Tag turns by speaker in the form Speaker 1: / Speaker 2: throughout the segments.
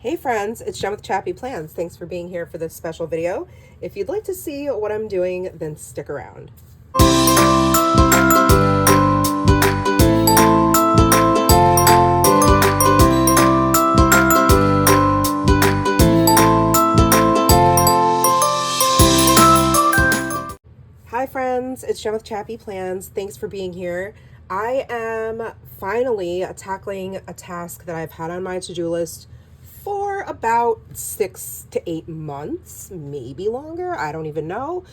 Speaker 1: Hey friends, it's Jen with ChappyPlans. Thanks for being here for this special video. If you'd like to see what I'm doing, then stick around. Hi friends, it's Jen with ChappyPlans. Thanks for being here. I am finally tackling a task that I've had on my to-do list for about 6 to 8 months, maybe longer, I don't even know.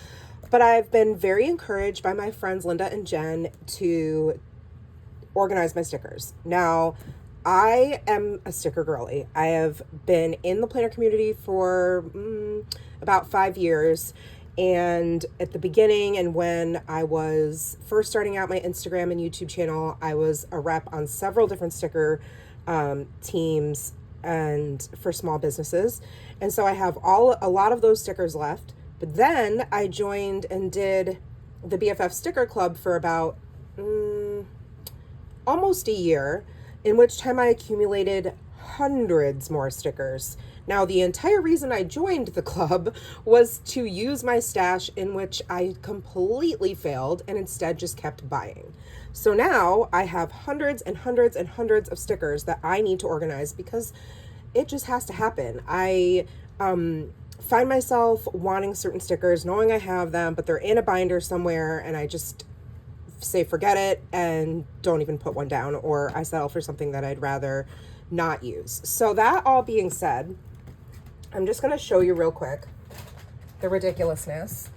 Speaker 1: But I've been very encouraged by my friends Linda and Jen to organize my stickers. Now, I am a sticker girly. I have been in the planner community for about 5 years. And at the beginning, and when I was first starting out my Instagram and YouTube channel, I was a rep on several different sticker teams and for small businesses. And so I have a lot of those stickers left. But then I joined and did the BFF Sticker Club for about almost a year, in which time I accumulated hundreds more stickers. Now, the entire reason I joined the club was to use my stash, in which I completely failed and instead just kept buying. So now I have hundreds and hundreds and hundreds of stickers that I need to organize because it just has to happen. I find myself wanting certain stickers, knowing I have them, but they're in a binder somewhere, and I just say forget it and don't even put one down, or I settle for something that I'd rather not use. So that all being said, I'm just going to show you real quick the ridiculousness.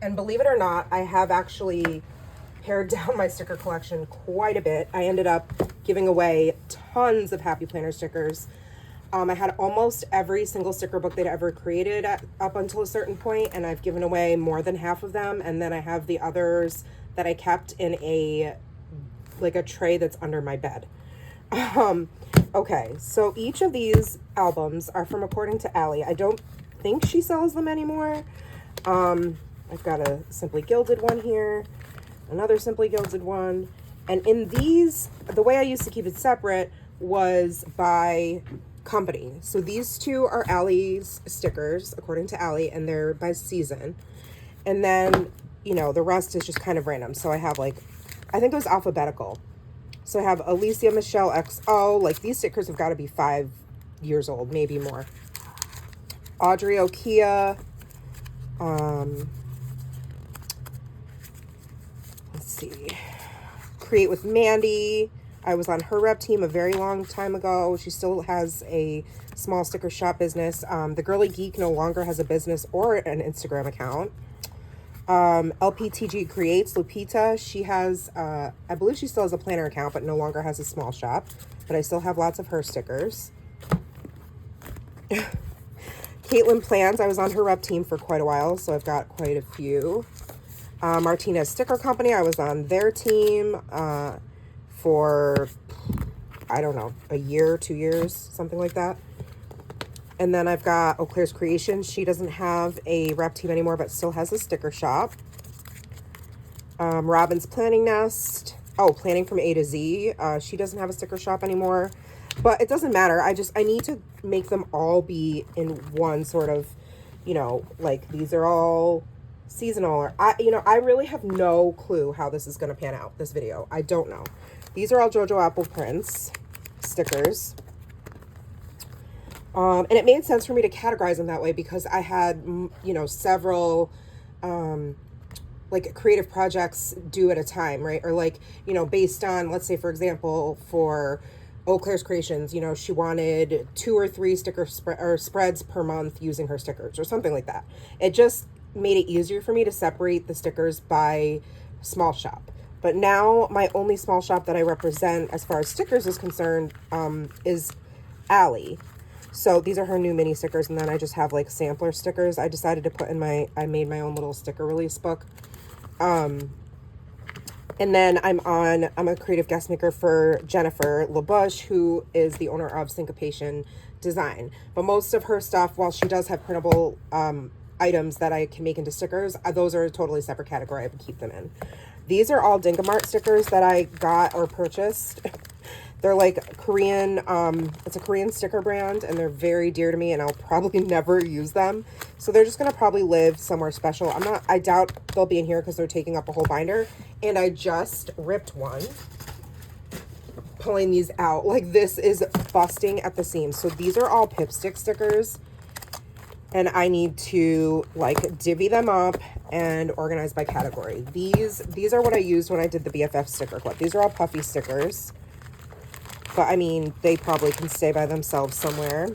Speaker 1: And believe it or not, I have actually pared down my sticker collection quite a bit. I ended up giving away tons of Happy Planner stickers. I had almost every single sticker book they'd ever created up until a certain point, and I've given away more than half of them. And then I have the others that I kept in a tray that's under my bed. Okay, so each of these albums are from According to Allie. I don't think she sells them anymore. I've got a Simply Gilded one here, another Simply Gilded one. And in these, the way I used to keep it separate was by company. So these two are Allie's stickers, According to Allie, and they're by season. And then, the rest is just kind of random. So I have I think it was alphabetical. So I have Alicia Michelle XO. These stickers have got to be 5 years old, maybe more. Audrey Okia. Let's see. Create with Mandy. I was on her rep team a very long time ago. She still has a small sticker shop business. The Girly Geek no longer has a business or an Instagram account. LPTG Creates, Lupita, she has, I believe she still has a planner account, but no longer has a small shop. But I still have lots of her stickers. Caitlin Plans, I was on her rep team for quite a while, so I've got quite a few. Martinez Sticker Company, I was on their team for, I don't know, a year, 2 years, something like that. And then I've got Eau Claire's Creations. She doesn't have a rep team anymore, but still has a sticker shop. Robin's Planning Nest. Oh, Planning from A to Z. She doesn't have a sticker shop anymore. But it doesn't matter. I need to make them all be in one sort of, these are all seasonal. Or I really have no clue how this is going to pan out, this video. I don't know. These are all JoJo Apple Prints stickers. And it made sense for me to categorize them that way because I had, several, creative projects due at a time, right? Or based on, let's say, for example, for Eau Claire's Creations, she wanted 2 or 3 sticker spreads per month using her stickers or something like that. It just made it easier for me to separate the stickers by small shop. But now my only small shop that I represent as far as stickers is concerned is Allie. So these are her new mini stickers, and then I just have sampler stickers. I decided to put in I made my own little sticker release book. And then I'm a creative guest maker for Jennifer LaBush, who is the owner of Syncopation Design. But most of her stuff, while she does have printable items that I can make into stickers, those are a totally separate category. I would keep them in. These are all Dingamart stickers that I got or purchased They're like Korean, it's a Korean sticker brand, and they're very dear to me, and I'll probably never use them. So they're just going to probably live somewhere special. I doubt they'll be in here because they're taking up a whole binder. And I just ripped one, pulling these out. Like, this is busting at the seams. So these are all Pipstick stickers, and I need to like divvy them up and organize by category. These are what I used when I did the BFF sticker club. These are all puffy stickers. But, I mean, they probably can stay by themselves somewhere.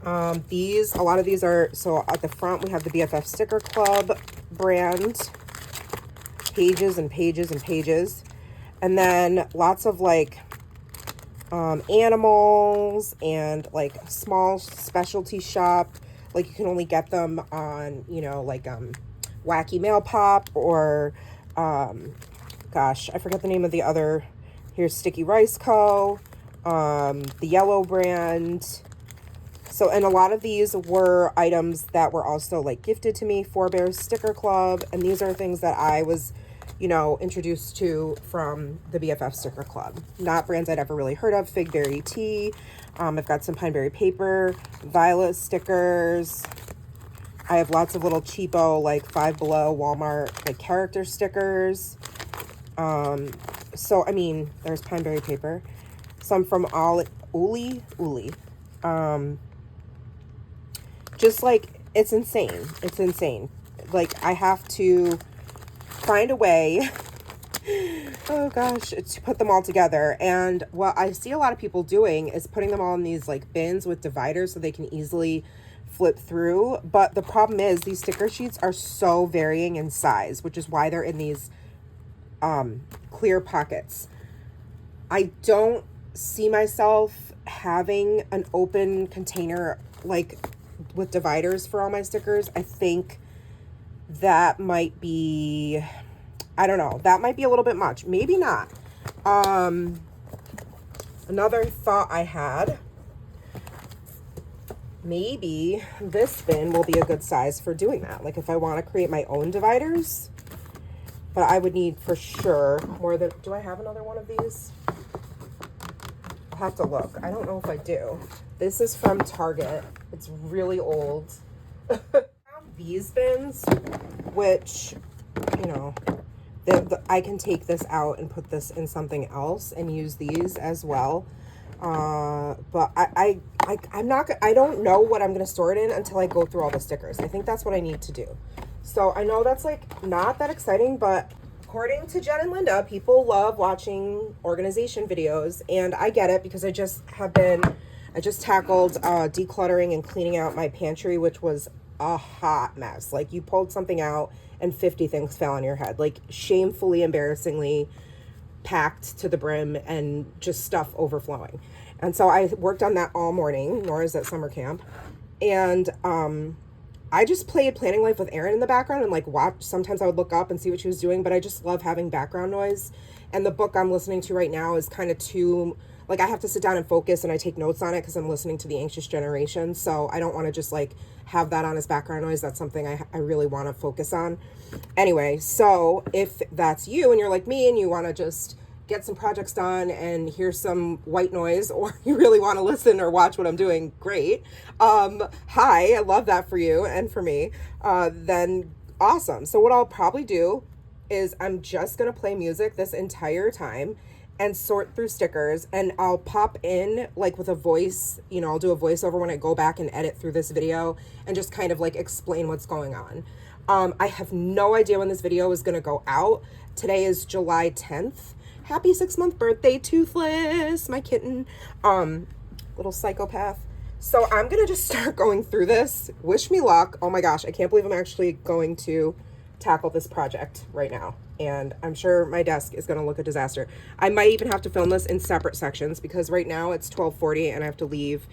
Speaker 1: A lot of these are, so at the front we have the BFF Sticker Club brand. Pages and pages and pages. And then lots of, like, animals and, like, small specialty shop. Like, you can only get them on, you know, like, Wacky Mail Pop or, gosh, I forget the name of the other. Here's Sticky Rice Co., the yellow brand. So, and a lot of these were items that were also like gifted to me, Four Bears Sticker Club. And these are things that I was, you know, introduced to from the BFF Sticker Club. Not brands I'd ever really heard of. Fig Berry Tea. I've got some Pine Berry Paper, Violet stickers. I have lots of little cheapo, like Five Below, Walmart, like character stickers. So, I mean, there's Pine Berry Paper. Some from Uli. Just, like, it's insane. It's insane. Like, I have to find a way, oh gosh, to put them all together. And what I see a lot of people doing is putting them all in these, like, bins with dividers so they can easily flip through. But the problem is these sticker sheets are so varying in size, which is why they're in these clear pockets. I don't see myself having an open container like with dividers for all my stickers. I think that might be, I don't know, that might be a little bit much. Maybe not. Another thought I had, maybe this bin will be a good size for doing that. Like if I want to create my own dividers. But I would need for sure more than, do I have another one of these? I'll have to look. I don't know if I do. This is from Target. It's really old. These bins, which, you know, I can take this out and put this in something else and use these as well. But I don't know what I'm going to store it in until I go through all the stickers. I think that's what I need to do. So I know that's like not that exciting, but according to Jen and Linda, people love watching organization videos, and I get it because I just tackled decluttering and cleaning out my pantry, which was a hot mess. Like you pulled something out and 50 things fell on your head, like shamefully, embarrassingly packed to the brim and just stuff overflowing. And so I worked on that all morning. Nora's at summer camp, and I just played Planning Life with Erin in the background and like watch. Sometimes I would look up and see what she was doing, but I just love having background noise. And the book I'm listening to right now is kind of too, like I have to sit down and focus and I take notes on it because I'm listening to The Anxious Generation. So I don't want to just like have that on as background noise. That's something I really want to focus on. Anyway, so if that's you and you're like me and you want to just get some projects done and hear some white noise, or you really want to listen or watch what I'm doing, great. Hi, I love that for you and for me. Then awesome. So what I'll probably do is I'm just going to play music this entire time and sort through stickers, and I'll pop in like with a voice, you know, I'll do a voiceover when I go back and edit through this video and just kind of like explain what's going on. I have no idea when this video is going to go out. Today is July 10th. Happy 6-month birthday, Toothless, my kitten, little psychopath. So I'm going to just start going through this. Wish me luck. Oh my gosh, I can't believe I'm actually going to tackle this project right now. And I'm sure my desk is going to look a disaster. I might even have to film this in separate sections because right now it's 12:40 and I have to leave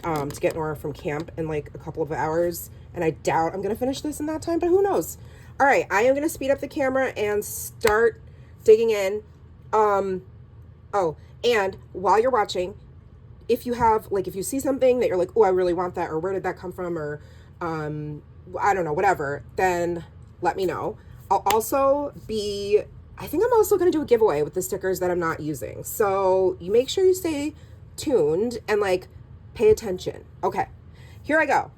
Speaker 1: to get Norah from camp in like a couple of hours. And I doubt I'm going to finish this in that time, but who knows? All right, I am going to speed up the camera and start digging in. Oh, and while you're watching, if you have, like, if you see something that you're like, oh, I really want that, or where did that come from, or, I don't know, whatever, then let me know. I'll also be I think I'm also going to do a giveaway with the stickers that I'm not using. So you make sure you stay tuned and like pay attention. Okay, here I go.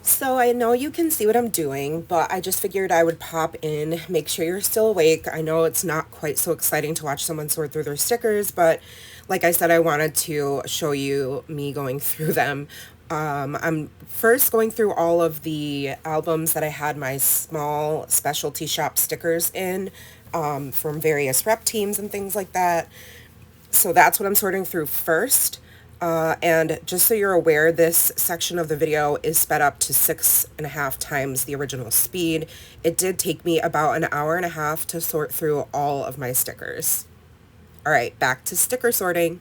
Speaker 1: So I know you can see what I'm doing, but I just figured I would pop in, make sure you're still awake. I know it's not quite so exciting to watch someone sort through their stickers, but like I said, I wanted to show you me going through them. I'm first going through all of the albums that I had my small specialty shop stickers in, from various rep teams and things like that. So that's what I'm sorting through first. And just so you're aware, this section of the video is sped up to 6.5 times the original speed. It did take me about an hour and a half to sort through all of my stickers. All right, back to sticker sorting.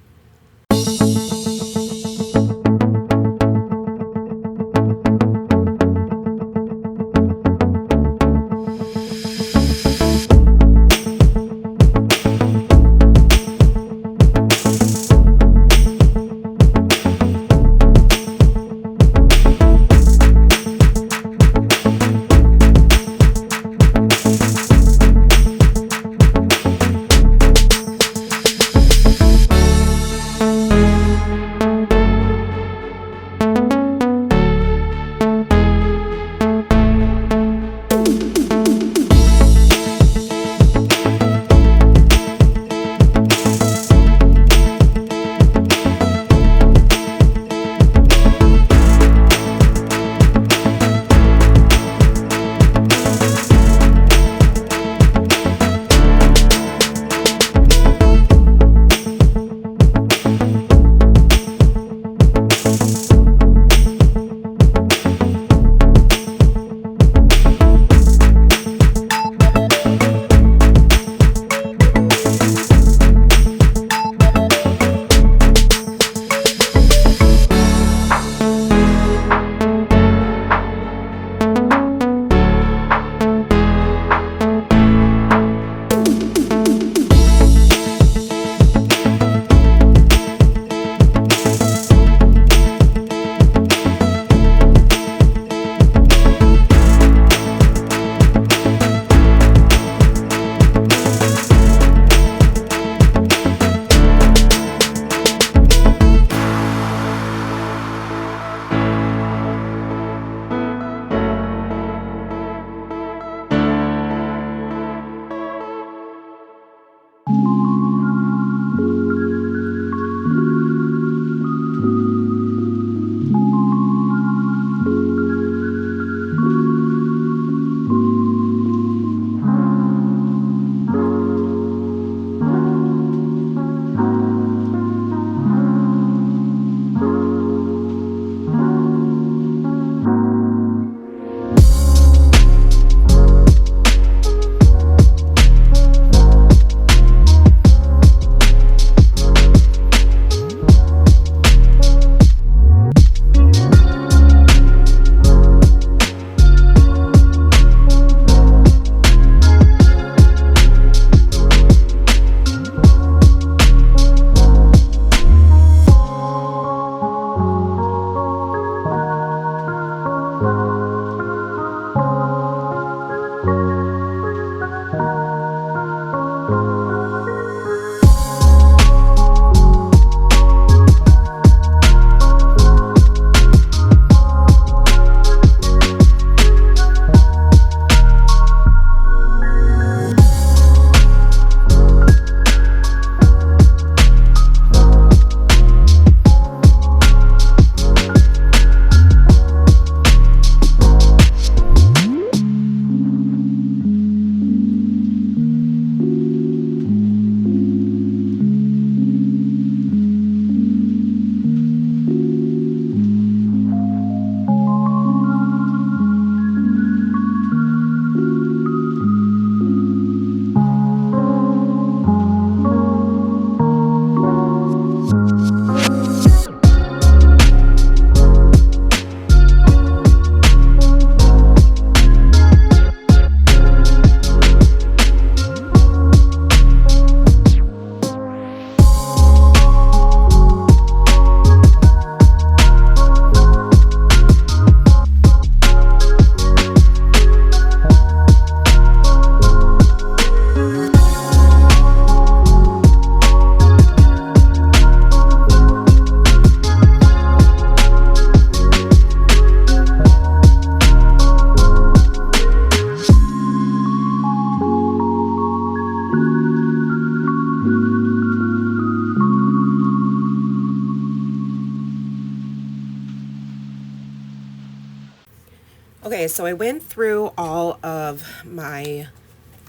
Speaker 1: Okay, so I went through all of my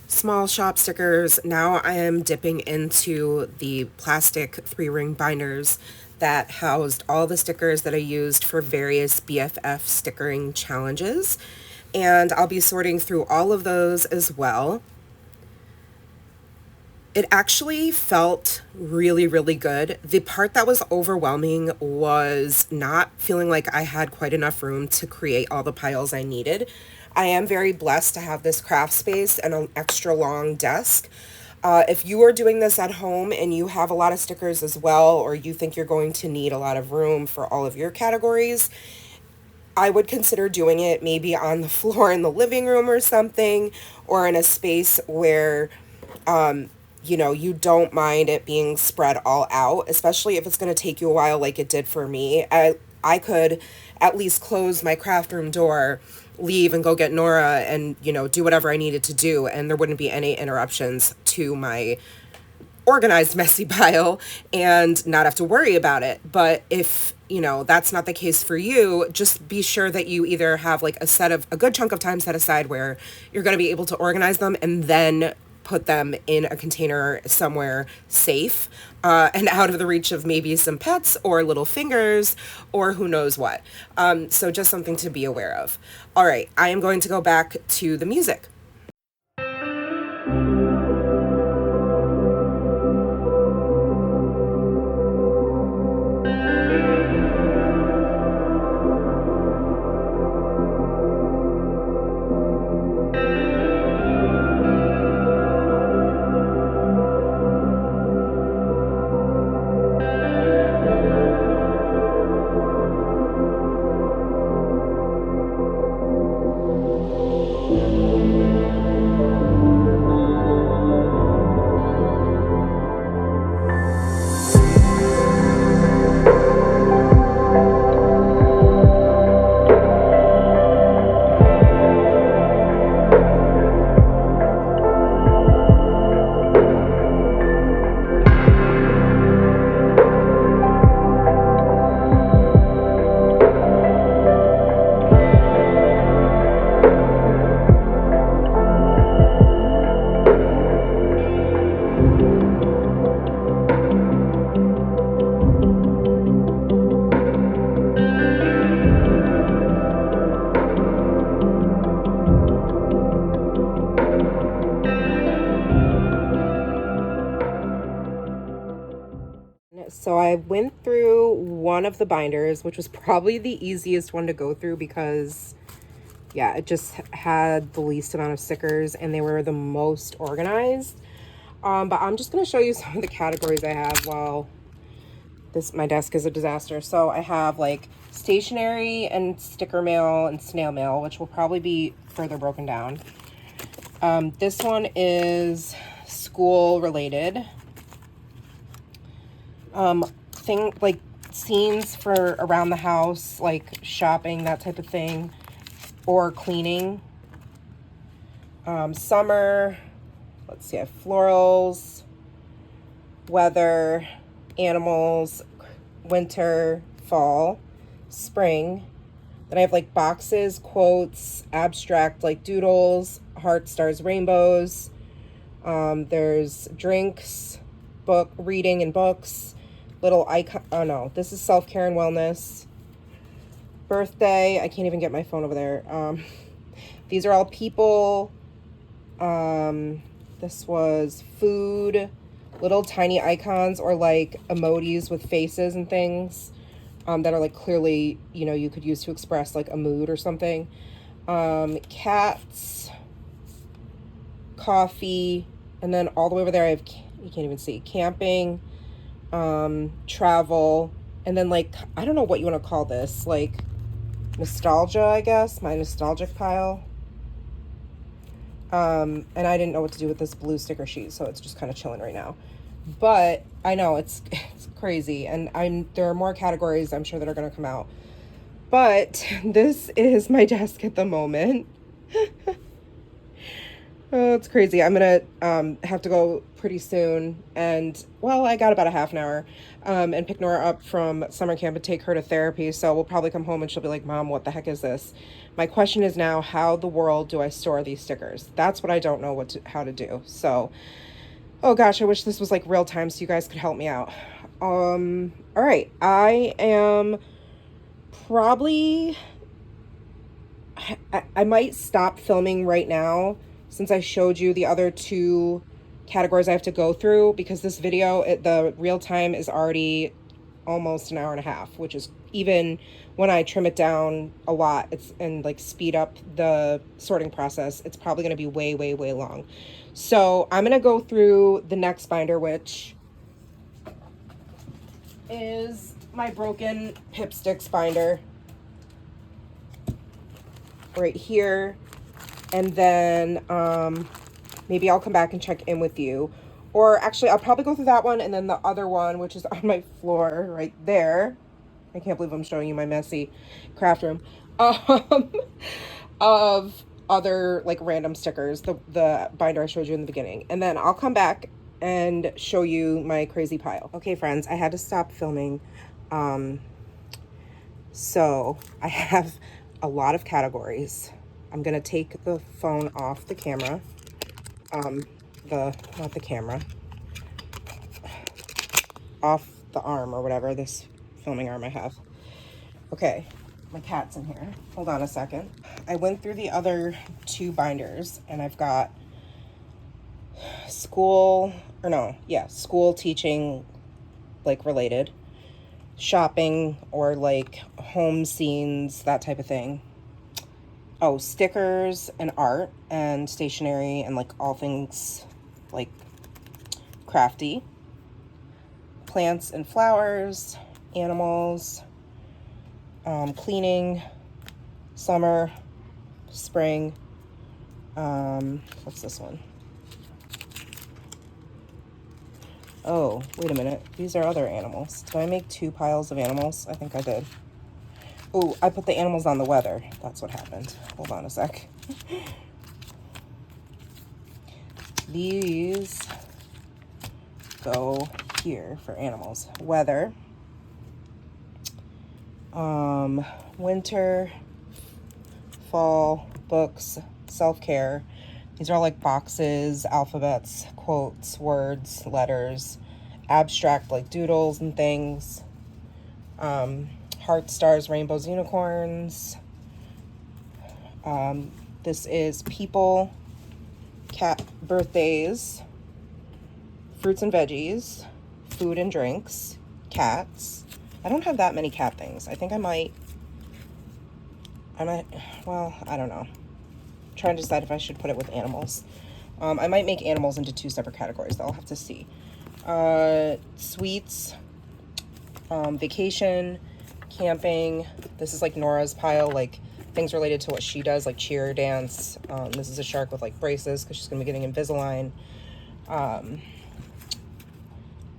Speaker 1: small shop stickers. Now I am dipping into the plastic 3-ring binders that housed all the stickers that I used for various BFF stickering challenges. And I'll be sorting through all of those as well. It actually felt really, really good. The part that was overwhelming was not feeling like I had quite enough room to create all the piles I needed. I am very blessed to have this craft space and an extra long desk. If you are doing this at home and you have a lot of stickers as well, or you think you're going to need a lot of room for all of your categories, I would consider doing it maybe on the floor in the living room or something, or in a space where you don't mind it being spread all out, especially if it's going to take you a while like it did for me. I could at least close my craft room door, leave and go get Norah and, do whatever I needed to do, and there wouldn't be any interruptions to my organized messy pile and not have to worry about it. But if that's not the case for you, just be sure that you either have like a good chunk of time set aside where you're going to be able to organize them, and then put them in a container somewhere safe and out of the reach of maybe some pets or little fingers or who knows what. So just something to be aware of. All right, I am going to go back to the music. So I went through one of the binders, which was probably the easiest one to go through because, yeah, it just had the least amount of stickers and they were the most organized. But I'm just going to show you some of the categories I have while my desk is a disaster. So I have like stationery and sticker mail and snail mail, which will probably be further broken down. This one is school related. Like scenes for around the house, like shopping, that type of thing, or cleaning. Summer, let's see, I have florals, weather, animals, winter, fall, spring. Then I have like boxes, quotes, abstract like doodles, heart, stars, rainbows. There's drinks, book reading and books, little icon. Oh no, this is self-care and wellness. Birthday, I can't even get my phone over there. These are all people. This was food, little tiny icons or like emojis with faces and things that are like clearly, you could use to express like a mood or something. Cats, coffee, and then all the way over there I have, you can't even see, camping, travel, and then like, I don't know what you want to call this, like nostalgia, I guess, my nostalgic pile. And I didn't know what to do with this blue sticker sheet, so it's just kind of chilling right now. But I know it's crazy, and there are more categories I'm sure that are going to come out. But this is my desk at the moment. Oh, it's crazy. I'm gonna have to go pretty soon, and well, I got about a half an hour, and pick Nora up from summer camp and take her to therapy. So we'll probably come home and she'll be like, "Mom, what the heck is this?" My question is now, how the world do I store these stickers? That's what I don't know how to do. So, oh gosh, I wish this was like real time so you guys could help me out. All right, I am probably I might stop filming right now since I showed you the other two categories I have to go through, because this video, the real time is already almost an hour and a half, which is, even when I trim it down a lot, and like speed up the sorting process, it's probably going to be way, way, way long. So I'm going to go through the next binder, which is my broken Pipsticks binder right here. And then maybe I'll come back and check in with you. Or actually, I'll probably go through that one and then the other one, which is on my floor right there. I can't believe I'm showing you my messy craft room. Of other like random stickers, the binder I showed you in the beginning. And then I'll come back and show you my crazy pile. Okay, friends, I had to stop filming. So I have a lot of categories. I'm gonna take the phone off the camera. Not the camera, off the arm or whatever, this filming arm I have. Okay, my cat's in here. Hold on a second. I went through the other two binders and I've got school teaching, like related, shopping or like home scenes, that type of thing. Oh, stickers and art and stationery and like all things like crafty. Plants and flowers, animals, cleaning, summer, spring. What's this one? Oh, wait a minute. These are other animals. Did I make two piles of animals? I think I did. Oh, I put the animals on the weather. That's what happened. Hold on a sec. These go here for animals. Weather. Winter, fall, books, self-care. These are like boxes, alphabets, quotes, words, letters, abstract like doodles and things. Heart, stars, rainbows, unicorns. This is people, cat birthdays, fruits and veggies, food and drinks, cats. I don't have that many cat things. I think I might, well, I don't know. I'm trying to decide if I should put it with animals. I might make animals into two separate categories. I'll have to see. Sweets, vacation, camping. This is like Nora's pile, like things related to what she does, like cheer, dance. This is a shark with like braces because she's going to be getting Invisalign.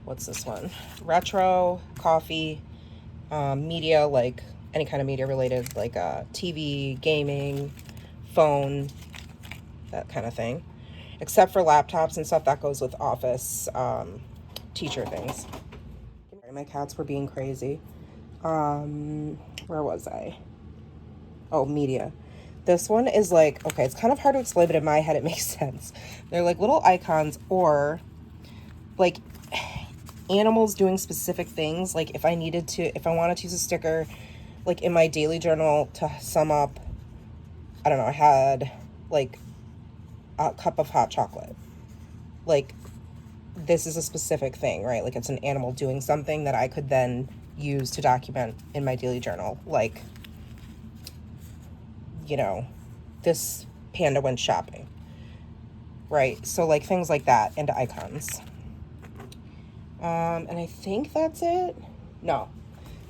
Speaker 1: What's this one? Retro, coffee, media, like any kind of media related, like TV, gaming, phone, that kind of thing. Except for laptops and stuff, that goes with office, teacher things. My cats were being crazy. Where was I? Oh, media. This one is like, okay, it's kind of hard to explain, but in my head it makes sense. They're like little icons or like animals doing specific things. Like if I wanted to use a sticker, like in my daily journal to sum up, I don't know, I had like a cup of hot chocolate. Like this is a specific thing, right? Like it's an animal doing something that I could then use to document in my daily journal. Like, you know, this panda went shopping, right? So like things like that into icons. And I think that's it. No.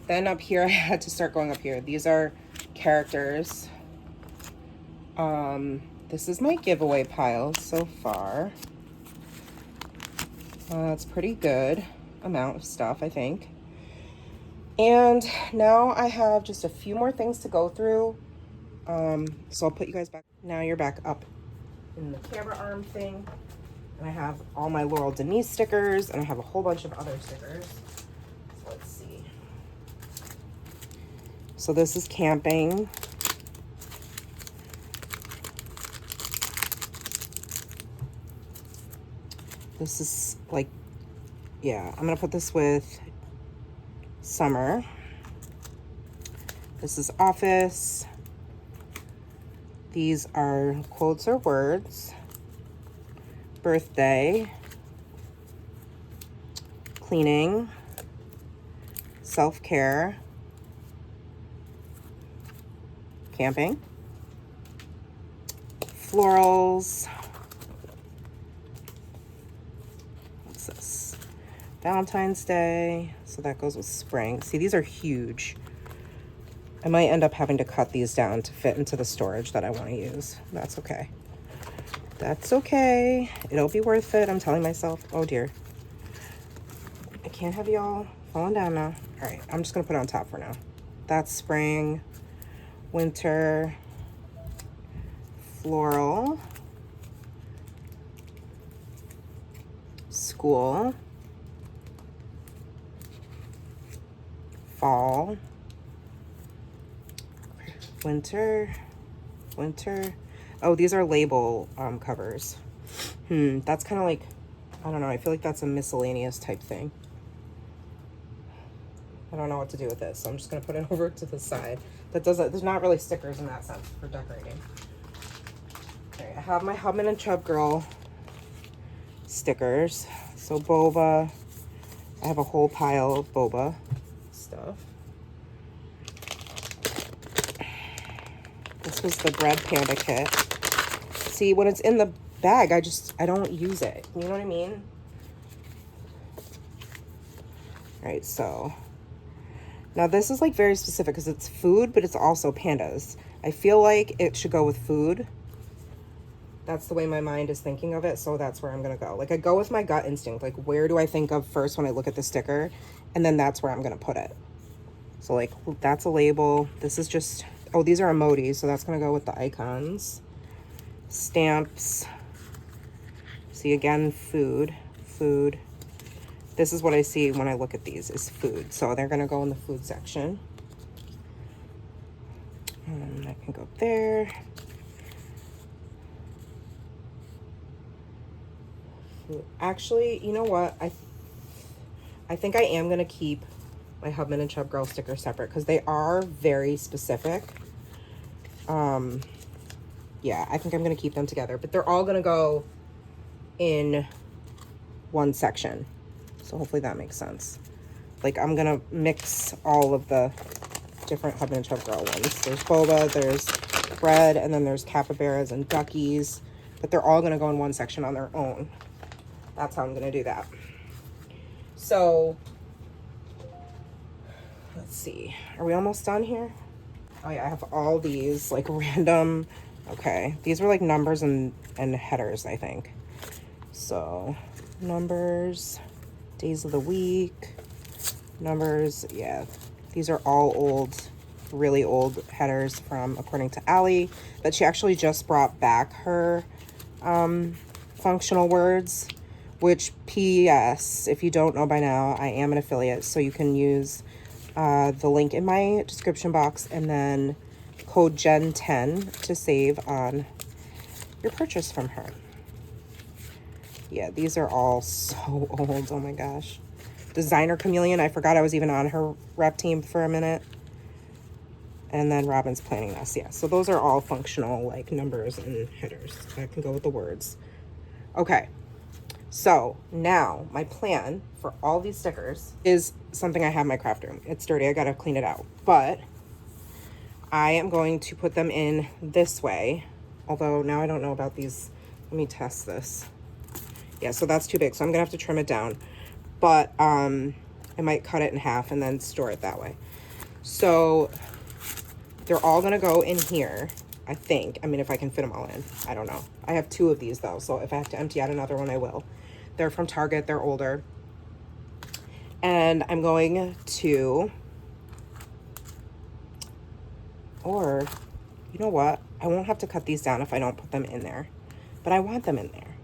Speaker 1: Then up here, I had to start going up here. These are characters. This is my giveaway pile so far. It's pretty good amount of stuff, I think. And now I have just a few more things to go through. So I'll put you guys back. Now you're back up. in the camera arm thing. And I have all my Laurel Denise stickers, and I have a whole bunch of other stickers. So let's see. So this is camping. This is like, yeah, I'm gonna put this with summer. This is office. These are quotes or words. Birthday. Cleaning. Self-care. Camping. Florals. What's this? Valentine's Day. So that goes with spring. See, these are huge. I might end up having to cut these down to fit into the storage that I want to use. That's okay. That's okay. It'll be worth it. I'm telling myself. Oh dear. I can't have y'all falling down now. All right, I'm just gonna put it on top for now. That's spring, winter, floral, school, fall, winter. Oh, these are label covers. That's kind of like, I don't know, I feel like that's a miscellaneous type thing. I don't know what to do with this, so I'm just gonna put it over to the side. There's not really stickers in that sense for decorating. All right, I have my Hubman and Chubb Girl stickers. So boba, I have a whole pile of boba stuff. This was the bread panda kit. See, when it's in the bag, I don't use it. You know what I mean? All right, so now this is like very specific because it's food, but it's also pandas. I feel like it should go with food. That's the way my mind is thinking of it, so that's where I'm gonna go. Like, I go with my gut instinct. Like, where do I think of first when I look at the sticker? And then that's where I'm gonna put it. So like, that's a label. This is just, oh, these are emojis, so that's gonna go with the icons. Stamps. See, again, food. This is what I see when I look at these, is food. So they're gonna go in the food section. And I can go there. Actually, you know what? I think I am gonna keep my Hubman and Chubb Girl sticker separate because they are very specific. Yeah, I think I'm gonna keep them together, but they're all gonna go in one section. So hopefully that makes sense. Like, I'm gonna mix all of the different Hubman and Chubb Girl ones. There's boba, there's bread, and then there's capybaras and duckies, but they're all gonna go in one section on their own. That's how I'm gonna do that. So, let's see. Are we almost done here? Oh yeah, I have all these like random, okay. These were like numbers and headers, I think. So, numbers, days of the week, numbers, yeah. These are all old, really old headers from According to Allie, that she actually just brought back her functional words. Which, P.S., if you don't know by now, I am an affiliate, so you can use the link in my description box and then code GEN10 to save on your purchase from her. Yeah, these are all so old. Oh my gosh. Designer Chameleon, I forgot I was even on her rep team for a minute. And then Robin's Planning Us. Yeah, so those are all functional, like, numbers and headers. That can go with the words. Okay. So now my plan for all these stickers is something I have in my craft room. It's dirty. I got to clean it out. But I am going to put them in this way. Although now I don't know about these. Let me test this. Yeah, so that's too big. So I'm going to have to trim it down. But I might cut it in half and then store it that way. So they're all going to go in here, I think. I mean, if I can fit them all in. I don't know. I have 2 of these, though. So if I have to empty out another one, I will. They're from Target. They're older. And I'm going to, or, you know what? I won't have to cut these down if I don't put them in there. but I want them in there.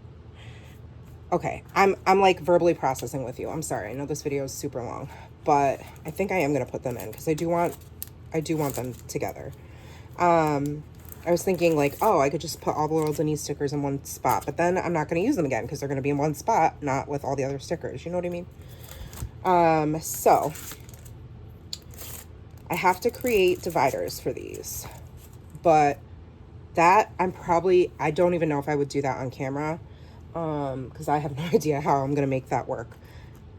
Speaker 1: Okay, I'm like verbally processing with you. I'm sorry. I know this video is super long, but I think I am gonna put them in because I do want them together. I was thinking like, oh, I could just put all the World's Unease stickers in one spot, but then I'm not going to use them again because they're going to be in one spot, not with all the other stickers. You know what I mean? So I have to create dividers for these, but that I don't even know if I would do that on camera, because I have no idea how I'm going to make that work.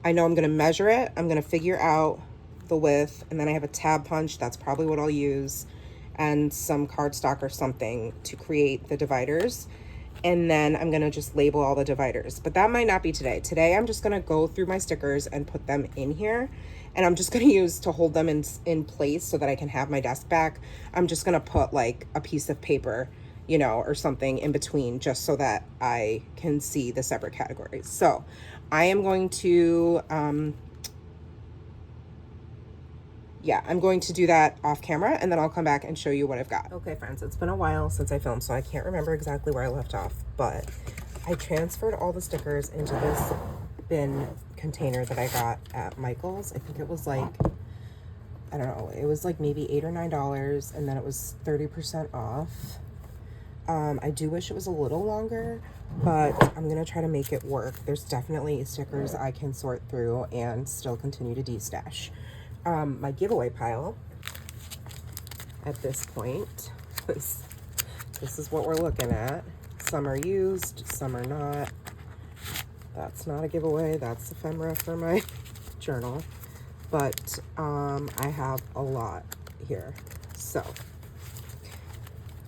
Speaker 1: I know I'm going to measure it. I'm going to figure out the width, and then I have a tab punch. That's probably what I'll use, and some cardstock or something to create the dividers. And then I'm gonna just label all the dividers, but that might not be today. Today, I'm just gonna go through my stickers and put them in here. And I'm just gonna use to hold them in place so that I can have my desk back. I'm just gonna put like a piece of paper, you know, or something in between just so that I can see the separate categories. So I am going to, I'm going to do that off camera, and then I'll come back and show you what I've got. Okay, friends, it's been a while since I filmed, so I can't remember exactly where I left off, but I transferred all the stickers into this bin container that I got at Michael's. I think it was like, I don't know, it was like maybe $8 or $9, and then it was 30% off. I do wish it was a little longer, but I'm gonna try to make it work. There's definitely stickers I can sort through and still continue to de-stash. My giveaway pile at this point, this is what we're looking at. Some are used, some are not. That's not a giveaway, that's ephemera for my journal. But I have a lot here. So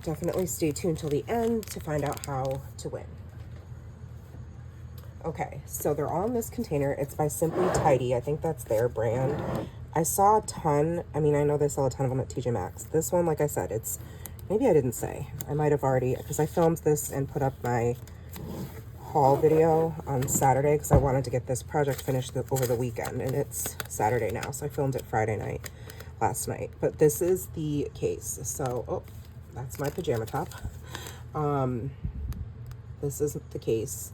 Speaker 1: definitely stay tuned till the end to find out how to win. Okay, so they're all in this container. It's by Simply Tidy. I think that's their brand. I saw a ton. I mean, I know they sell a ton of them at TJ Maxx. This one, like I said, it's, maybe I didn't say. I might have already, because I filmed this and put up my haul video on Saturday because I wanted to get this project finished over the weekend, and it's Saturday now, so I filmed it Friday night, last night. But this is the case. So, oh, that's my pajama top. This is the case.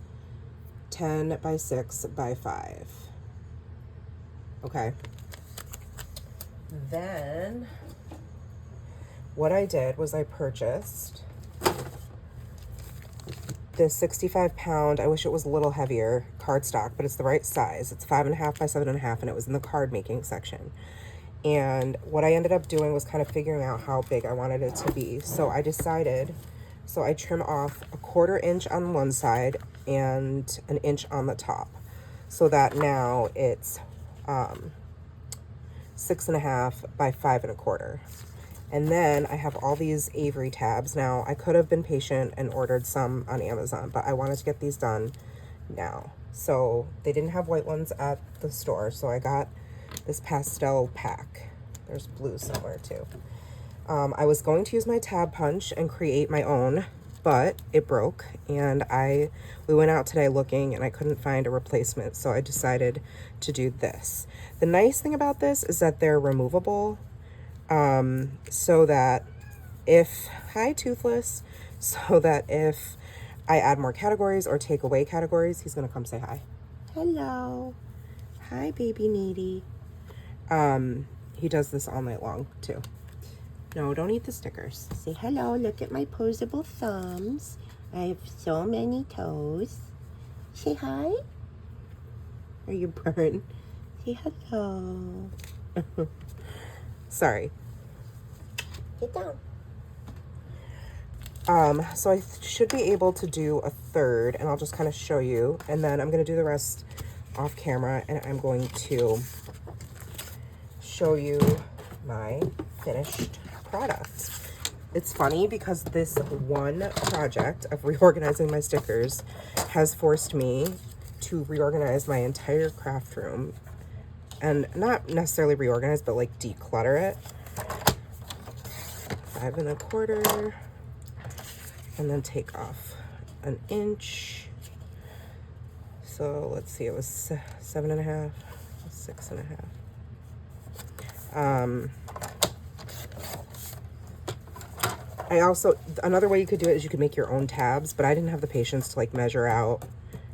Speaker 1: 10 by 6 by 5. Okay. Then what I did was I purchased this 65-pound, I wish it was a little heavier, cardstock, but it's the right size. It's 5.5 by 7.5, and it was in the card making section. And what I ended up doing was kind of figuring out how big I wanted it to be. So I decided, so I trim off a 1/4 inch on one side and 1 inch on the top, so that now it's 6.5 by 5.25. And then I have all these Avery tabs. Now, I could have been patient and ordered some on Amazon, but I wanted to get these done now. So they didn't have white ones at the store, so I got this pastel pack. There's blue somewhere too. I was going to use my tab punch and create my own, but it broke, and we went out today looking and I couldn't find a replacement, so I decided to do this. The nice thing about this is that they're removable, so that if, hi Toothless, so that if I add more categories or take away categories, he's gonna come say hi. Hello. Hi, baby needy. He does this all night long too. No, don't eat the stickers. Say hello. Look at my posable thumbs. I have so many toes. Say hi. Are you burned? Say hello. Sorry. Get down. So I should be able to do a third, and I'll just kind of show you, and then I'm going to do the rest off camera, and I'm going to show you my finished product. It's funny because this one project of reorganizing my stickers has forced me to reorganize my entire craft room, and not necessarily reorganize, but like declutter it. 5.25, and then take off 1 inch. So let's see, it was 7.5, 6.5. I also, another way you could do it is you could make your own tabs, but I didn't have the patience to like measure out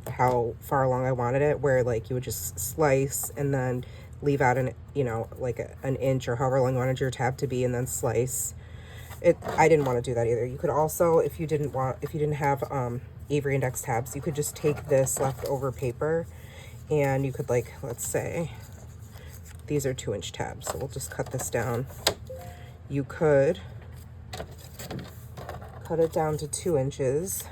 Speaker 1: how far along I wanted it, where like you would just slice and then leave out an, you know, like an inch or however long you wanted your tab to be, and then slice it. I didn't want to do that either. You could also, if you didn't have Avery Index tabs, you could just take this leftover paper and you could, like, let's say these are 2-inch tabs, so we'll just cut this down. You could cut it down to 2 inches,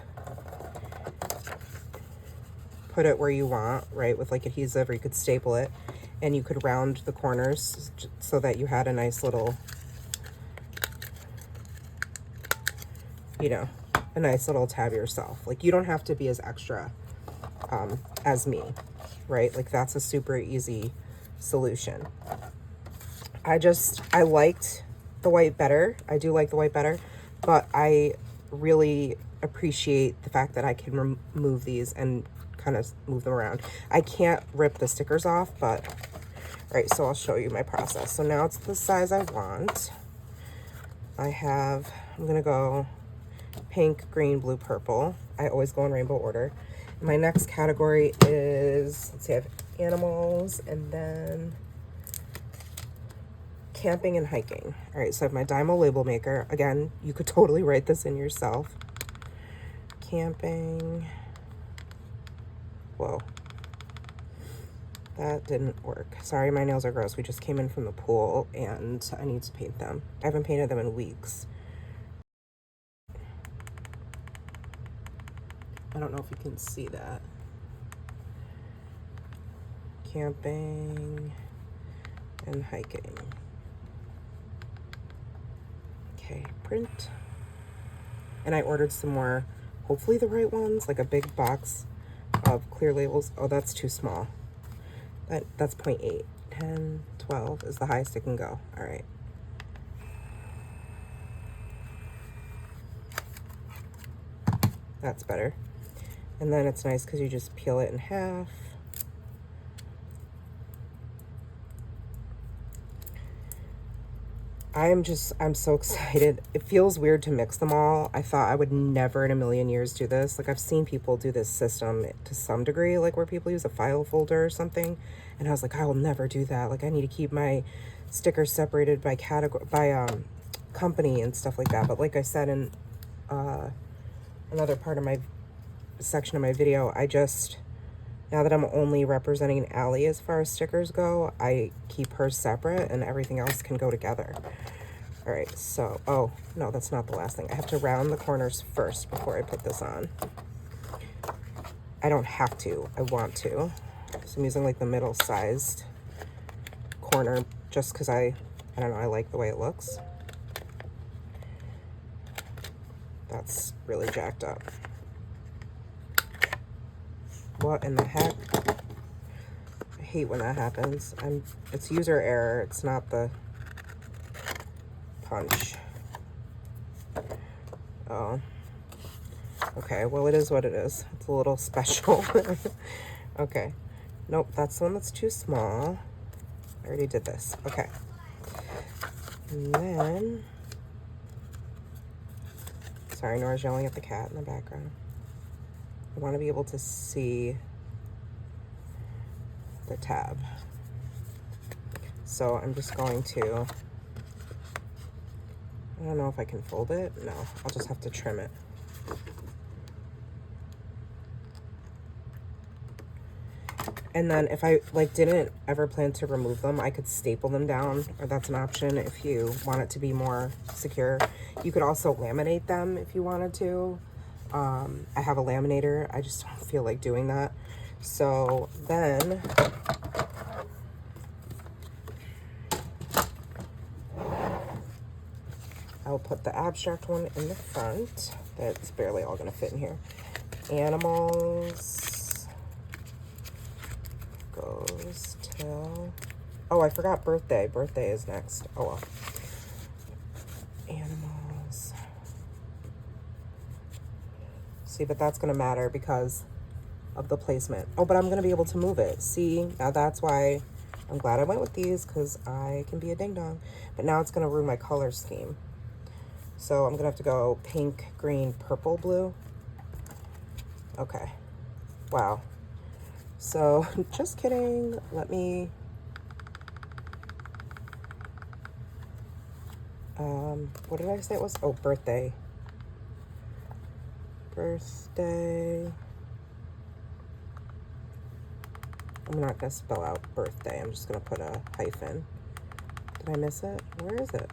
Speaker 1: put it where you want, right, with like adhesive, or you could staple it, and you could round the corners so that you had a nice little, you know, a nice little tab yourself. Like, you don't have to be as extra as me, right? Like, that's a super easy solution. I liked the white better. I do like the white better, but I really appreciate the fact that I can remove these and kind of move them around. I can't rip the stickers off, but all right, so I'll show you my process. So now it's the size I want. I'm gonna go pink, green, blue, purple. I always go in rainbow order. My next category is, let's see, I have animals and then camping and hiking. All right, so I have my Dymo label maker. Again, you could totally write this in yourself. Camping. Whoa. That didn't work. Sorry, my nails are gross. We just came in from the pool and I need to paint them. I haven't painted them in weeks. I don't know if you can see that. Camping and hiking. Okay, print. And I ordered some more, hopefully the right ones, like a big box of clear labels. Oh, that's too small. That's 0.8. 10, 12 is the highest it can go. All right. That's better. And then it's nice because you just peel it in half. I'm so excited. It feels weird to mix them all. I thought I would never in a million years do this. Like, I've seen people do this system to some degree, like where people use a file folder or something. And I was like, I will never do that. Like, I need to keep my stickers separated by category, by company and stuff like that. But like I said in another part of my section of my video, now that I'm only representing Allie as far as stickers go, I keep hers separate and everything else can go together. All right, so, oh, no, that's not the last thing. I have to round the corners first before I put this on. I don't have to, I want to. So I'm using like the middle-sized corner just because I don't know, I like the way it looks. That's really jacked up. What in the heck? I hate when that happens. It's user error. It's not the punch. Oh. Okay, well, it is what it is. It's a little special. Okay. Nope, that's the one that's too small. I already did this. Okay. And then... Sorry, Nora's yelling at the cat in the background. I want to be able to see the tab. So I'm just going to, I don't know if I can fold it. No, I'll just have to trim it. And then if I didn't ever plan to remove them, I could staple them down, or that's an option if you want it to be more secure. You could also laminate them if you wanted to. I have a laminator. I just don't feel like doing that. So then I'll put the abstract one in the front. That's barely all gonna fit in here. Animals goes till, oh, I forgot birthday. Birthday is next. Oh well. Animals. See, but that's gonna matter because of the placement. Oh, but I'm gonna be able to move it. See, now that's why I'm glad I went with these, because I can be a ding dong. But now it's gonna ruin my color scheme. So I'm gonna have to go pink, green, purple, blue. Okay, wow. So just kidding, let me, what did I say it was? Oh, birthday. Birthday. I'm not gonna spell out birthday, I'm just gonna put a hyphen. Did I miss it? Where is it?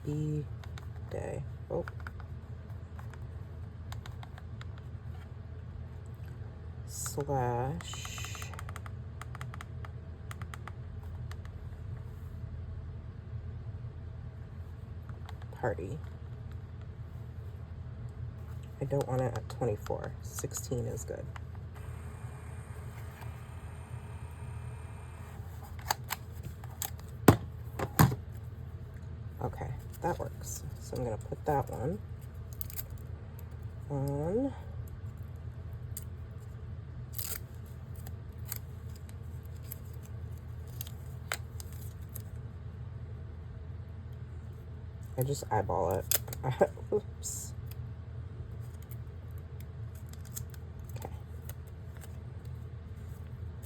Speaker 1: B-day. Oh. Slash party. I don't want it at 24. 16 is good. Okay, that works. So I'm gonna put that one on. I just eyeball it. Oops. Okay.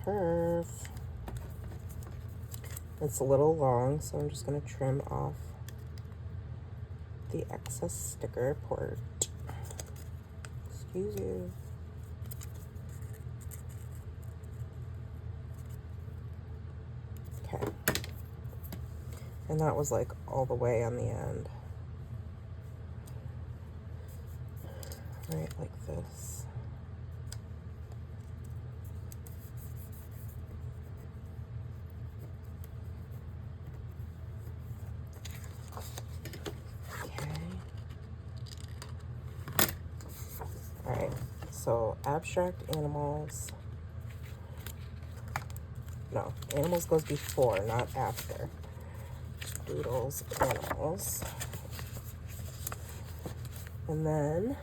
Speaker 1: Perf. It's a little long, so I'm just gonna trim off the excess sticker port. Excuse you. Okay. And that was like all the way on the end. Right, like this. Okay. All right, so abstract animals. No, animals goes before, not after. Doodles, animals. And then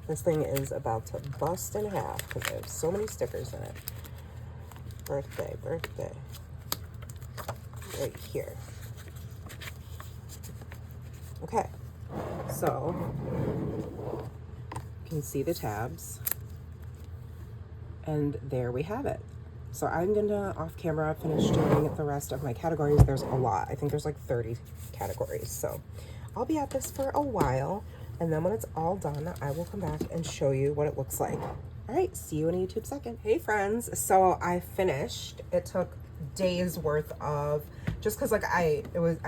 Speaker 1: this thing is about to bust in half because there's so many stickers in it. Birthday, birthday. Right here. Okay, so you can see the tabs. And there we have it. So I'm gonna off camera finish doing the rest of my categories. There's a lot. I think there's like 30 categories. So I'll be at this for a while. And then when it's all done, I will come back and show you what it looks like. All right, see you in a YouTube second. Hey friends, so I finished. It took days worth of, just cause like I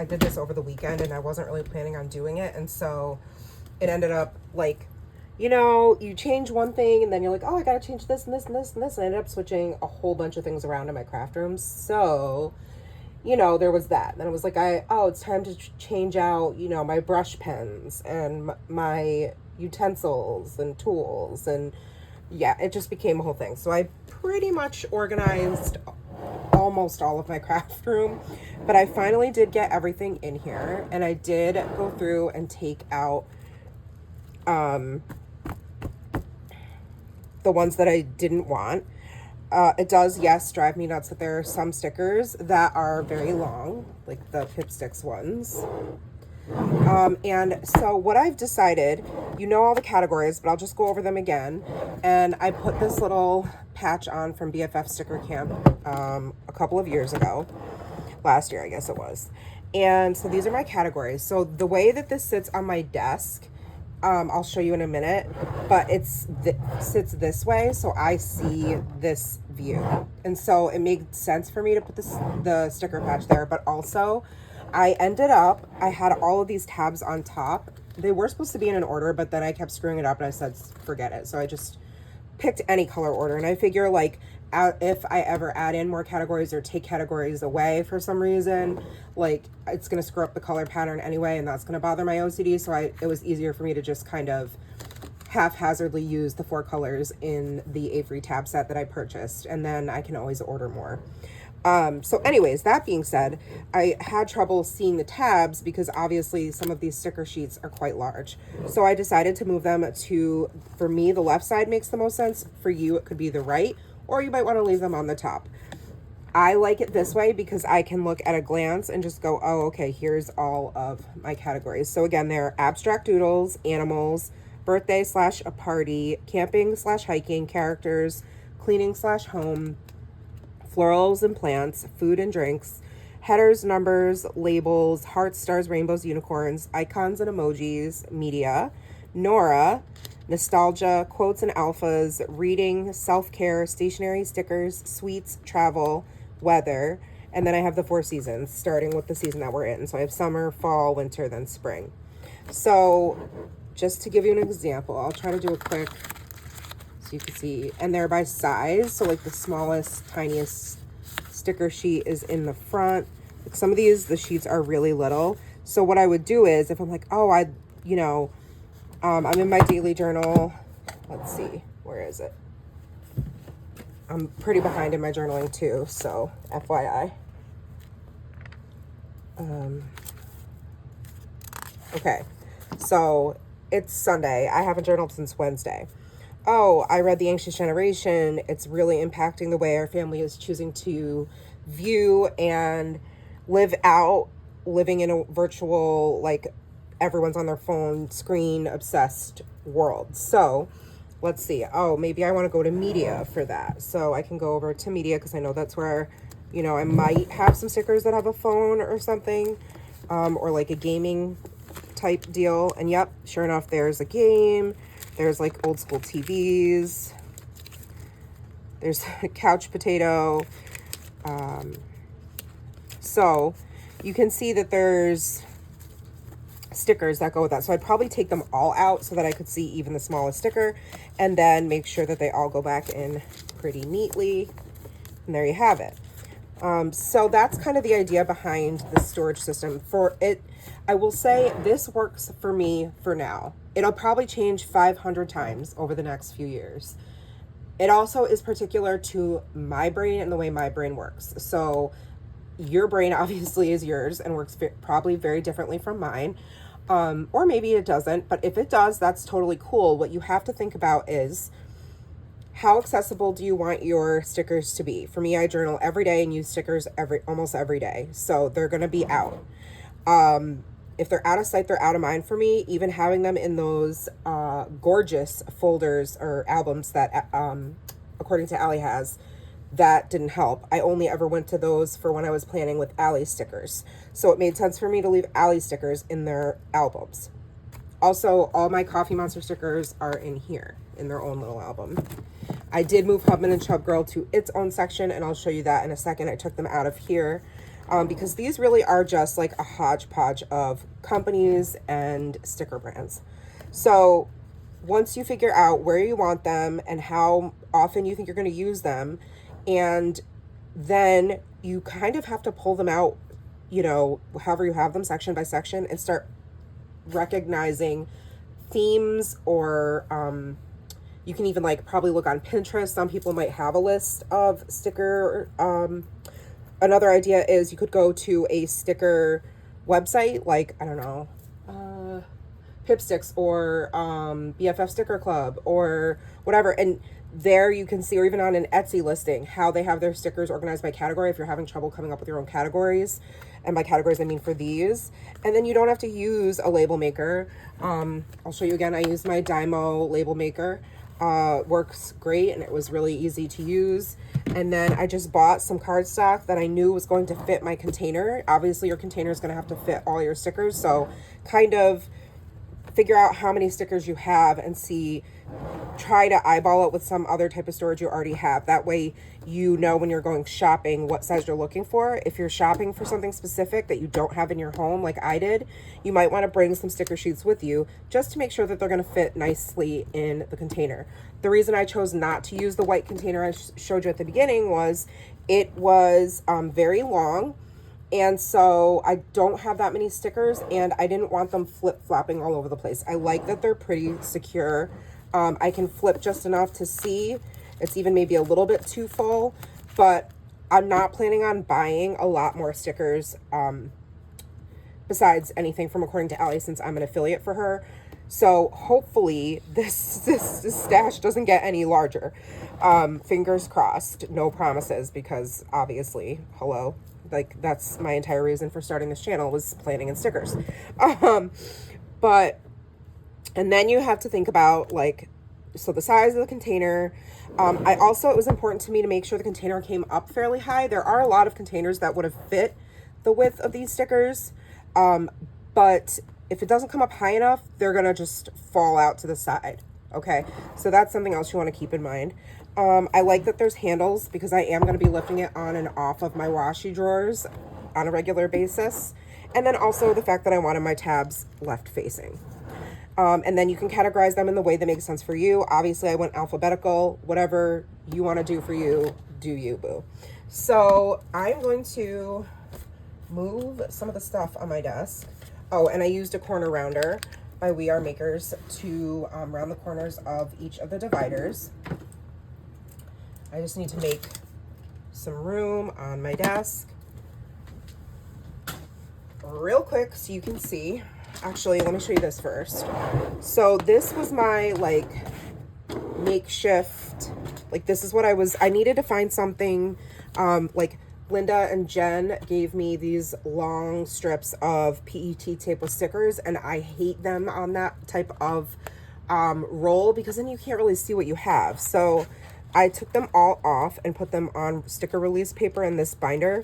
Speaker 1: did this over the weekend and I wasn't really planning on doing it. And so it ended up like, you know, you change one thing and then you're like, oh, I gotta change this and this and this and this. And I ended up switching a whole bunch of things around in my craft room. So, you know, there was that. Then it was like, oh, it's time to change out, you know, my brush pens and my utensils and tools. And yeah, it just became a whole thing. So I pretty much organized almost all of my craft room, but I finally did get everything in here. And I did go through and take out, the ones that I didn't want. It does, yes, drive me nuts that there are some stickers that are very long, like the Pipsticks ones. And so what I've decided, you know all the categories, but I'll just go over them again. And I put this little patch on from BFF Sticker Camp a couple of years ago. Last year, I guess it was. And so these are my categories. So the way that this sits on my desk, I'll show you in a minute, but sits this way, so I see this view. And so it made sense for me to put the sticker patch there, but also I had all of these tabs on top. They were supposed to be in an order, but then I kept screwing it up and I said, forget it. So I just picked any color order. And I figure like if I ever add in more categories or take categories away for some reason, like it's going to screw up the color pattern anyway, and that's going to bother my OCD. So it was easier for me to just kind of haphazardly use the 4 colors in the Avery tab set that I purchased, and then I can always order more. So anyways, that being said, I had trouble seeing the tabs because obviously some of these sticker sheets are quite large. So I decided to move them to, for me, the left side makes the most sense. For you, it could be the right, or you might want to leave them on the top. I like it this way because I can look at a glance and just go, oh, okay, here's all of my categories. So again, they're abstract doodles, animals, birthday / a party, camping / hiking, characters, cleaning / home, florals and plants, food and drinks, headers, numbers, labels, hearts, stars, rainbows, unicorns, icons and emojis, media, Norah, nostalgia, quotes and alphas, reading, self-care, stationery, stickers, sweets, travel, weather, and then I have the 4 seasons, starting with the season that we're in. So I have summer, fall, winter, then spring. So just to give you an example, I'll try to do a quick, so you can see, and they're by size. So like the smallest, tiniest sticker sheet is in the front. Like some of these, the sheets are really little. So what I would do is if I'm like, oh, I'm in my daily journal. Let's see, where is it? I'm pretty behind in my journaling too, so FYI. Okay, so it's Sunday. I haven't journaled since Wednesday. Oh, I read The Anxious Generation. It's really impacting the way our family is choosing to view and live out, living in a virtual, like everyone's on their phone, screen obsessed world. So let's see. Oh, maybe I want to go to media for that. So I can go over to media because I know that's where, I might have some stickers that have a phone or something, or like a gaming type deal. And yep, sure enough, there's a game. There's like old school TVs. There's a couch potato. So you can see that there's stickers that go with that. So I'd probably take them all out so that I could see even the smallest sticker, and then make sure that they all go back in pretty neatly. And there you have it. So that's kind of the idea behind the storage system. For it, I will say this works for me for now. It'll probably change 500 times over the next few years. It also is particular to my brain and the way my brain works. So your brain obviously is yours and works probably very differently from mine. Or maybe it doesn't, but if it does, that's totally cool. What you have to think about is how accessible do you want your stickers to be? For me, I journal every day and use stickers almost every day. So they're going to be out. If they're out of sight, they're out of mind for me. Even having them in those gorgeous folders or albums that, according to Allie has, that didn't help. I only ever went to those for when I was planning with Allie stickers. So it made sense for me to leave Allie stickers in their albums. Also, all my Coffee Monster stickers are in here in their own little album. I did move Hubman and Chub Girl to its own section, and I'll show you that in a second. I took them out of here because these really are just like a hodgepodge of companies and sticker brands. So once you figure out where you want them and how often you think you're going to use them, and then you kind of have to pull them out, however you have them, section by section, and start recognizing themes, or you can even like probably look on Pinterest. Some people might have a list of sticker. Another idea is you could go to a sticker website, like, I don't know, Pipsticks or BFF Sticker Club or whatever, and there you can see, or even on an Etsy listing, how they have their stickers organized by category if you're having trouble coming up with your own categories. And by categories, I mean for these. And then you don't have to use a label maker. I'll show you again. I used my Dymo label maker. Works great, and it was really easy to use. And then I just bought some cardstock that I knew was going to fit my container. Obviously, your container is going to have to fit all your stickers. So kind of figure out how many stickers you have and try to eyeball it with some other type of storage you already have. That way you know when you're going shopping what size you're looking for. If you're shopping for something specific that you don't have in your home like I did, you might want to bring some sticker sheets with you just to make sure that they're going to fit nicely in the container. The reason I chose not to use the white container I showed you at the beginning was it was very long. And so I don't have that many stickers, and I didn't want them flip-flopping all over the place. I like that they're pretty secure. I can flip just enough to see. It's even maybe a little bit too full, but I'm not planning on buying a lot more stickers besides anything from According to Allie, since I'm an affiliate for her. So hopefully this stash doesn't get any larger. Fingers crossed, no promises, because obviously, hello, like that's my entire reason for starting this channel, was planning and stickers. But, and then you have to think about like, so the size of the container. I also, it was important to me to make sure the container came up fairly high. There are a lot of containers that would have fit the width of these stickers. But if it doesn't come up high enough, they're gonna just fall out to the side. Okay, so that's something else you want to keep in mind. I like that there's handles, because I am going to be lifting it on and off of my washi drawers on a regular basis. And then also the fact that I wanted my tabs left facing. And then you can categorize them in the way that makes sense for you. Obviously, I went alphabetical. Whatever you want to do for you, do you, boo. So I'm going to move some of the stuff on my desk. Oh, and I used a corner rounder by We Are Makers to round the corners of each of the dividers. I just need to make some room on my desk real quick so you can see. Actually, let me show you this first. So this was my like makeshift, like this is what I needed to find something, like Linda and Jen gave me these long strips of PET tape with stickers, and I hate them on that type of roll, because then you can't really see what you have. So I took them all off and put them on sticker release paper in this binder.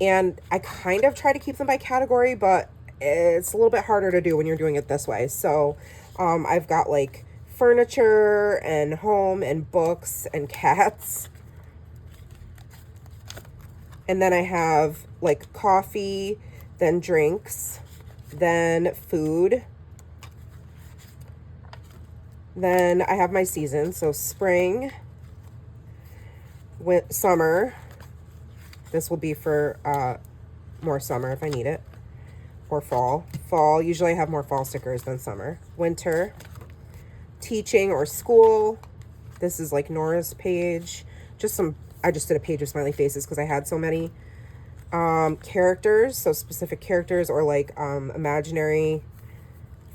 Speaker 1: And I kind of try to keep them by category, but it's a little bit harder to do when you're doing it this way. So I've got like furniture and home and books and cats. And then I have like coffee, then drinks, then food. Then I have my season, so spring, summer. This will be for more summer if I need it, or fall. Fall, usually I have more fall stickers than summer. Winter, teaching or school. This is like Norah's page. I just did a page of smiley faces because I had so many. Characters, so specific characters or like imaginary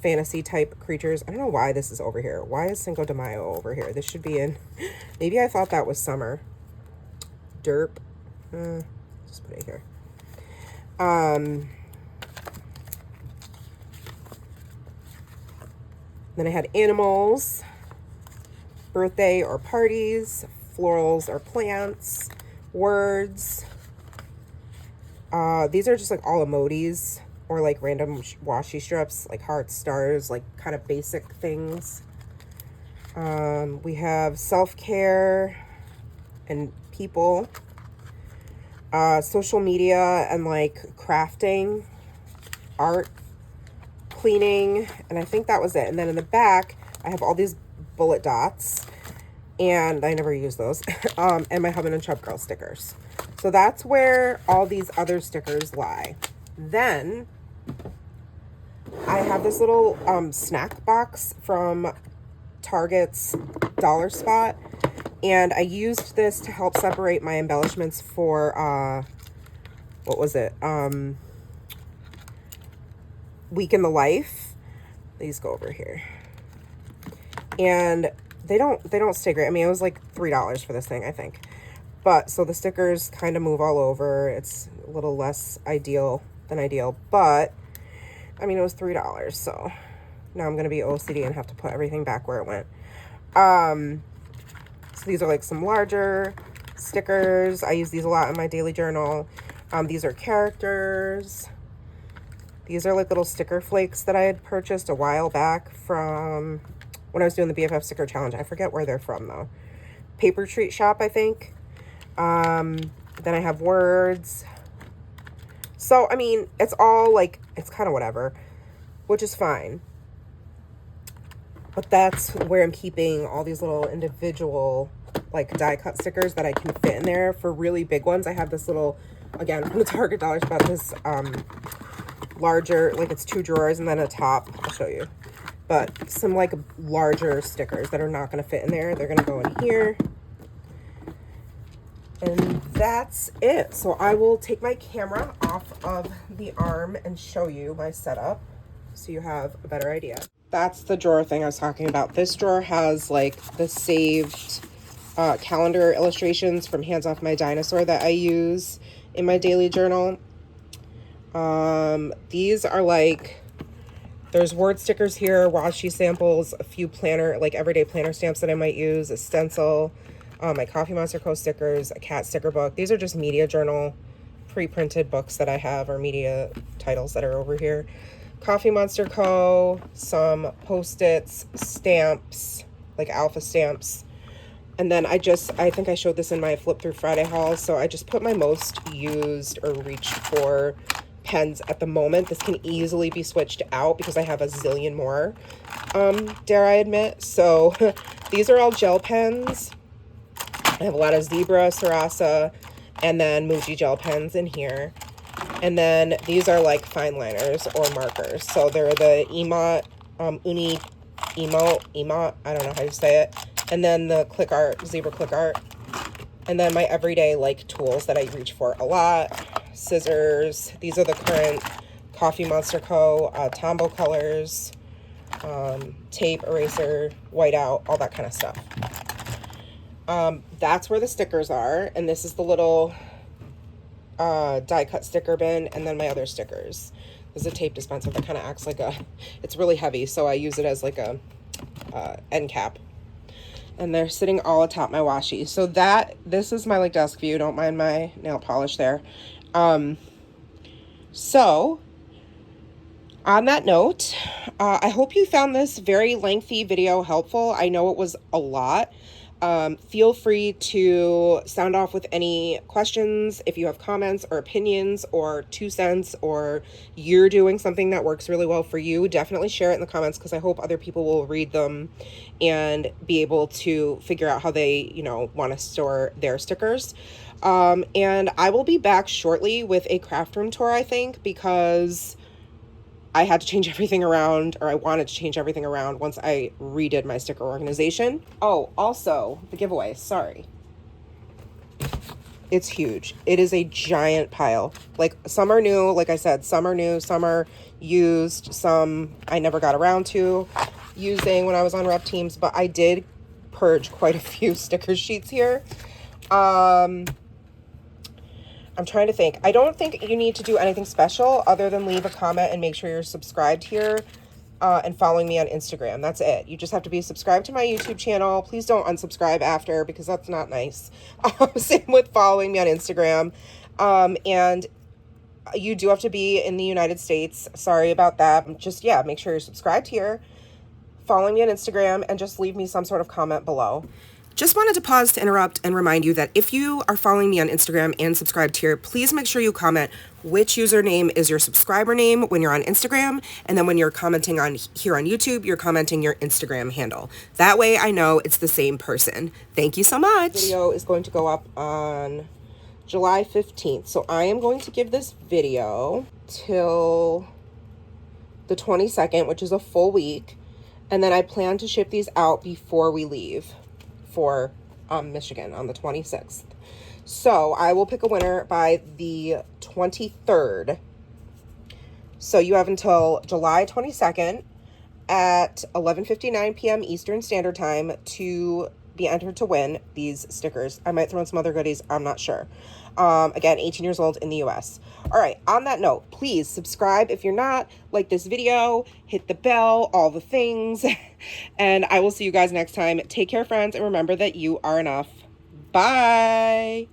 Speaker 1: fantasy type creatures. I don't know why this is over here. Why is Cinco de Mayo over here? This should be in, maybe I thought that was summer. Derp. Just put it here. Then I had animals, birthday or parties, florals or plants, words. These are just like all emojis or like random washi strips, like hearts, stars, like kind of basic things. We have self-care and people, social media and like crafting, art, cleaning, and I think that was it. And then in the back, I have all these bullet dots, and I never use those, and my Hubin and Chub Girl stickers. So that's where all these other stickers lie. Then I have this little snack box from Target's Dollar Spot, and I used this to help separate my embellishments for, what was it? Week in the Life. These go over here. And they don't stay great. I mean, it was like $3 for this thing, I think. But so the stickers kind of move all over. It's a little less ideal than ideal, but I mean, it was $3, so now I'm gonna be OCD and have to put everything back where it went. So these are like some larger stickers. I use these a lot in my daily journal. These are characters. These are like little sticker flakes that I had purchased a while back from when I was doing the BFF sticker challenge. I forget where they're from though. Paper Treat Shop, I think. Then I have words. So, I mean, it's all like, it's kind of whatever, which is fine. But that's where I'm keeping all these little individual like die cut stickers that I can fit in there. For really big ones, I have this little, again, from the Target Dollar Spot, this larger, like it's 2 drawers and then a top. I'll show you. But some like larger stickers that are not going to fit in there. They're going to go in here. And that's it. So I will take my camera off of the arm and show you my setup so you have a better idea. That's the drawer thing I was talking about. This drawer has like the saved calendar illustrations from Hands Off My Dinosaur that I use in my daily journal. These are like, there's word stickers here, washi samples, a few planner, like everyday planner stamps that I might use, a stencil, my Coffee Monster Co. stickers, a cat sticker book. These are just media journal pre-printed books that I have, or media titles that are over here. Coffee Monster Co., some Post-its, stamps, like alpha stamps. And then I think I showed this in my Flip Through Friday haul, so I just put my most used or reached for pens at the moment. This can easily be switched out because I have a zillion more, dare I admit. So these are all gel pens. I have a lot of Zebra, Sarasa, and then Muji gel pens in here. And then these are like fine liners or markers. So they're the Emot, Emot, I don't know how you say it. And then the Click Art, Zebra Click Art. And then my everyday like tools that I reach for a lot. Scissors. These are the current Coffee Monster Co. Tombow colors. Tape, eraser, whiteout, all that kind of stuff. That's where the stickers are. And this is the little die cut sticker bin, and then my other stickers. There's a tape dispenser that kind of acts like it's really heavy, so I use it as like a end cap. And they're sitting all atop my washi. So this is my like desk view. Don't mind my nail polish there. So on that note, I hope you found this very lengthy video helpful. I know it was a lot. Feel free to sound off with any questions if you have comments or opinions or 2 cents, or you're doing something that works really well for you. Definitely share it in the comments, because I hope other people will read them and be able to figure out how they, want to store their stickers. And I will be back shortly with a craft room tour, I think, because I had to change everything around, or I wanted to change everything around once I redid my sticker organization. Oh, also the giveaway, sorry. It's huge. It is a giant pile. Like, some are new, like I said, some are new, some are used, some I never got around to using when I was on rep teams, but I did purge quite a few sticker sheets here. I'm trying to think. I don't think you need to do anything special other than leave a comment and make sure you're subscribed here and following me on Instagram. That's it. You just have to be subscribed to my YouTube channel. Please don't unsubscribe after, because that's not nice. Same with following me on Instagram. And you do have to be in the United States. Sorry about that. Just, make sure you're subscribed here, following me on Instagram, and just leave me some sort of comment below. Just wanted to pause to interrupt and remind you that if you are following me on Instagram and subscribed here, please make sure you comment which username is your subscriber name when you're on Instagram, and then when you're commenting on here on YouTube, you're commenting your Instagram handle. That way I know it's the same person. Thank you so much. This video is going to go up on July 15th, so I am going to give this video till the 22nd, which is a full week, and then I plan to ship these out before we leave for Michigan on the 26th. So I will pick a winner by the 23rd. So you have until July 22nd at 11:59 p.m. Eastern Standard Time to be entered to win these stickers. I might throw in some other goodies. I'm not sure. Again, 18 years old in the US. All right, on that note, please subscribe if you're not, like this video, hit the bell, all the things, and I will see you guys next time. Take care, friends, and remember that you are enough. Bye.